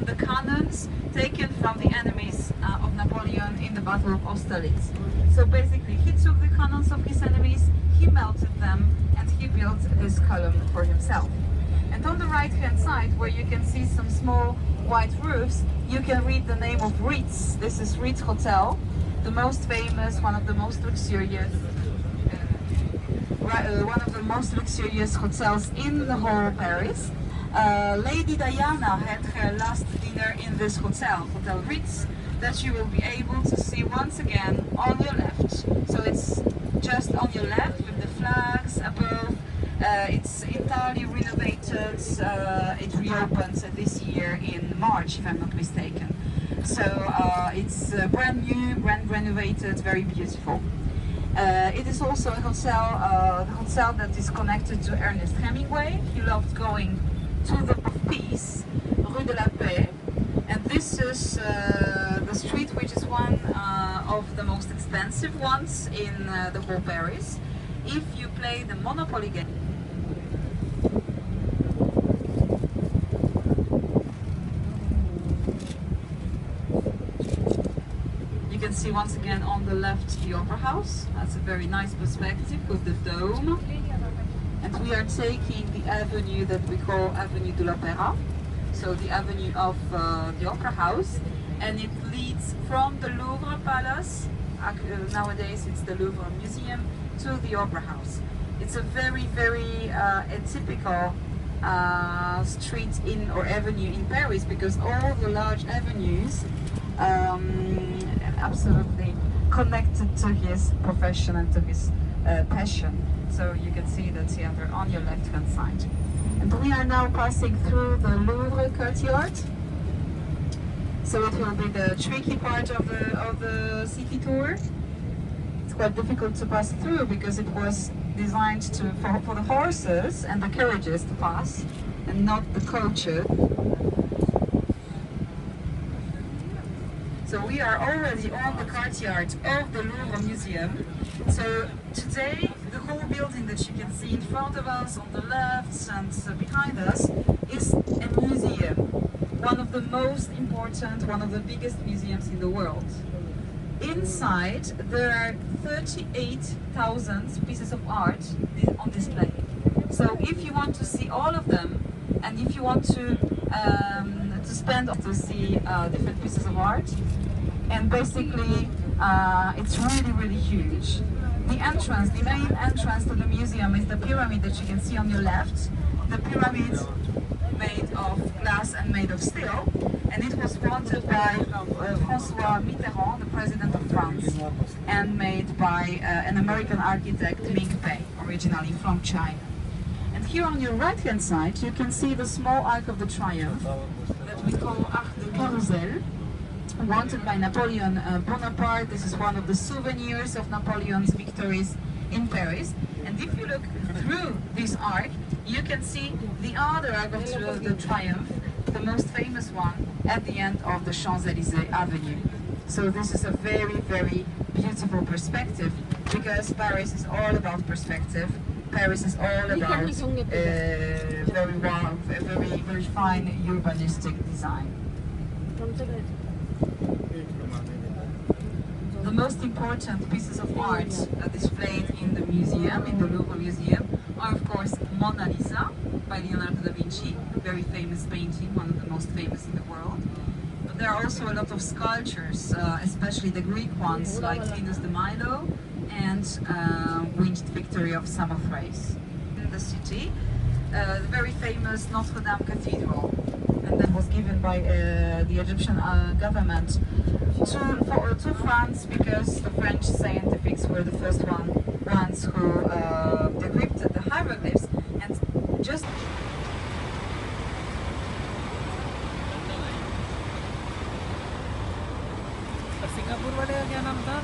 the cannons taken from the enemies of Napoleon in the Battle of Austerlitz. So basically he took the cannons of his enemies, he melted them, and he built this column for himself. And on the right hand side, where you can see some small white roofs, you can read the name of Ritz. This is Ritz Hotel, the most famous, one of the most luxurious hotels in the whole Paris. Lady Diana had her last dinner in this hotel, Hotel Ritz, that you will be able to see once again on your left. So it's just on your left with the flags above. It's entirely renovated. It reopened this year in March, if I'm not mistaken. So it's brand new, brand renovated, very beautiful. It is also a hotel that is connected to Ernest Hemingway. He loved going to the Peace, Rue de la Paix, and this is the street which is one of the most expensive ones in the whole Paris. If you play the Monopoly game, you can see once again on the left the Opera House. That's a very nice perspective with the dome. And we are taking the avenue that we call Avenue de l'Opéra, so the avenue of the Opera House, and it leads from the Louvre Palace, nowadays it's the Louvre Museum, to the Opera House. It's a very, very atypical street or avenue in Paris, because all the large avenues absolutely connected to his profession and to his passion. So you can see the theater on your left hand side. And we are now passing through the Louvre courtyard. So it will be the tricky part of the city tour. It's quite difficult to pass through because it was designed for the horses and the carriages to pass, and not the coaches. So we are already on the courtyard of the Louvre Museum. So today, the whole building that you can see in front of us, on the left and behind us, is a museum. One of the most important, one of the biggest museums in the world. Inside, there are 38,000 pieces of art on display. So if you want to see all of them, and if you want to spend to see different pieces of art, and basically it's really, really huge. The entrance, the main entrance to the museum is the pyramid that you can see on your left. The pyramid made of glass and made of steel, and it was wanted by François Mitterrand, the president of France, and made by an American architect, Ming Pei, originally from China. And here on your right hand side you can see the small Arc of the Triumph that we call Arc de Carrousel, wanted by Napoleon Bonaparte. This is one of the souvenirs of Napoleon's victories in Paris. And if you look through this arc, you can see the other Arc of the Triumph, the most famous one, at the end of the Champs-Élysées Avenue. So this is a very, very beautiful perspective, because Paris is all about perspective. Paris is all about very fine urbanistic design. The most important pieces of art displayed in the museum, in the Louvre Museum, are of course Mona Lisa by Leonardo da Vinci, a very famous painting, one of the most famous in the world. But there are also a lot of sculptures, especially the Greek ones like Venus de Milo and Winged Victory of Samothrace. In the city, the very famous Notre Dame Cathedral, and that was given by the Egyptian government to France, because the French scientists were the first ones who decrypted the hieroglyphs, and just Singapore वाले का क्या नाम था?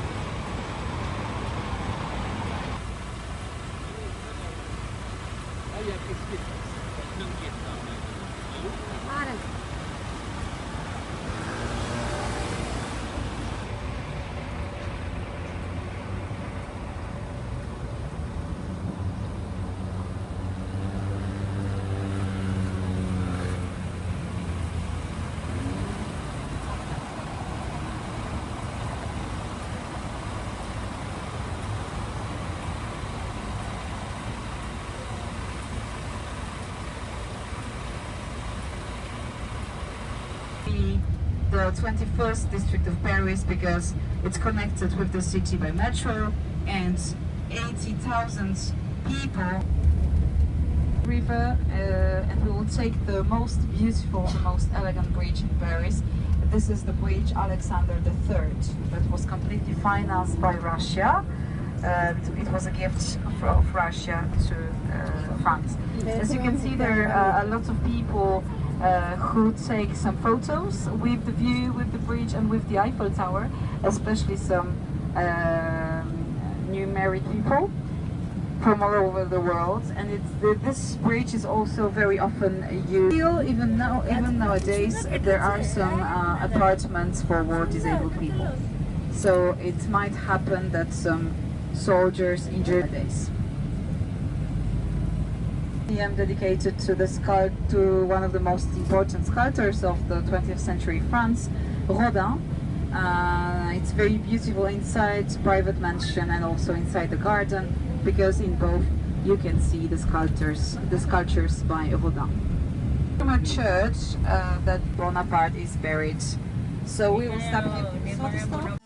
see the 21st district of Paris because it's connected with the city by metro, and 80,000 people. River, and we will take the most beautiful, the most elegant bridge in Paris. This is the bridge Alexander III that was completely financed by Russia. It was a gift of Russia to France. As you can see, there are a lot of people who take some photos with the view, with the bridge and with the Eiffel Tower, especially some new married people from all over the world. And this bridge is also very often used. Even nowadays, there are some apartments for war disabled people. So it might happen that some soldiers injured days. Museum dedicated to one of the most important sculptors of the 20th century France, Rodin. It's very beautiful inside private mansion and also inside the garden, because in both you can see the sculptures by Rodin. From a church that Bonaparte is buried. So we will stop here.